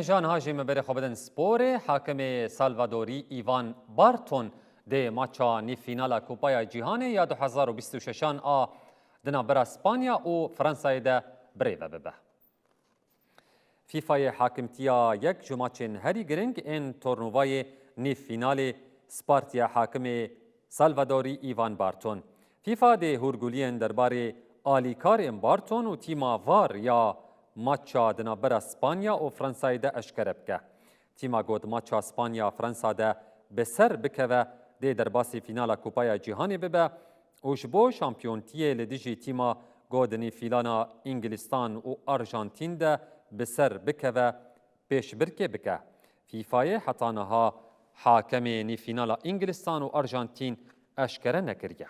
جان هاجم بر خبدن سپور حاکم سالوادوری ایوان بارتون ده ماچا نی فینال کوپای جهان یا 2026 آ دنا بر اسپانیا و فرانسای ده بریو ببه. فیفای حاکمتیا یک جماچن هری گرنگ این تورنوای نی فینال سپارتیا حاکم سالوادوری ایوان بارتون. فیفا ده هورگولین درباره آلیکار بارتون و تیما وار یا ماچا دنا بر اسپانیا و فرانسای ده اشکره بکه. تیما گود ماچا اسپانیا فرانسا ده بسر بکوه ده در باسی فینال کوپای جهانی ببه و جبو شامپیونتیه لدیجی تیما گودنی فیلانا انگلستان و ارژانتین ده بسر بکوه پیش برکه بکه. فیفای حتانها حاکم نی فینال انگلستان و ارژانتین اشکره نکریه.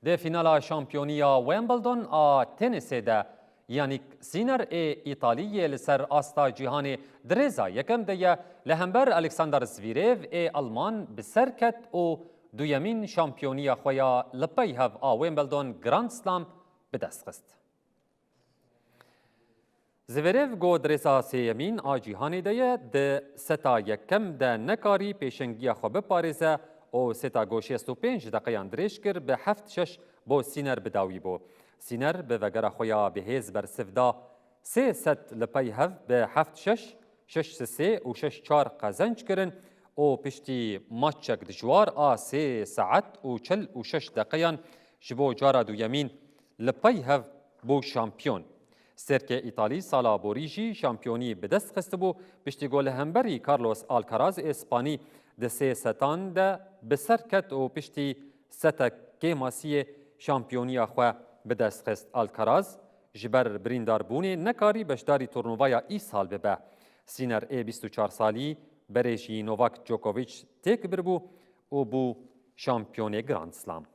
ده فینال شامپیونیا ویمبلدون آ تنیس ده یانیک سینر ایتالیه لسر آستا جهان درزا یکم ده لهمبر الکساندر زویریو آلمان بسرکت و دویمین شامپیونیا خویا لپی هف آ ویمبلدون گراند سلام بدست خست. زویریو گو درزا سیمین آ جهانی ده ستا یکم ده نکاری پیشنگی خو بپارزه او ستا گوشی 65 دقیقه درش کر به 7-6 بو سینر بداوی بو. سینر به وگره خویا بهیز بر سفدا 3 ست لپی هف به 7-6 6-3 و 6-4 قزنج کرن او پشتی ماچک دجوار آ 3 ساعت و 46 دقیقه جبو جارا دو یمین لپی هف بو شامپیون. سرکه ایتالی سالا بوریجی شامپیونی به دست خسته بو پشتی گل همبری کارلوس آلکاراز اسپانی ده 3 ستان ده بسرکت و پشتی ستا کیماسی شامپیونیا خو به دست خست. آلکاراز جبر بریندار بونه نکاری بشداری تورنووایا ای سال ببه. سینر 24 سالی برشی نوواک جوکوویچ تک بربو و بو شامپیون گراند سلام.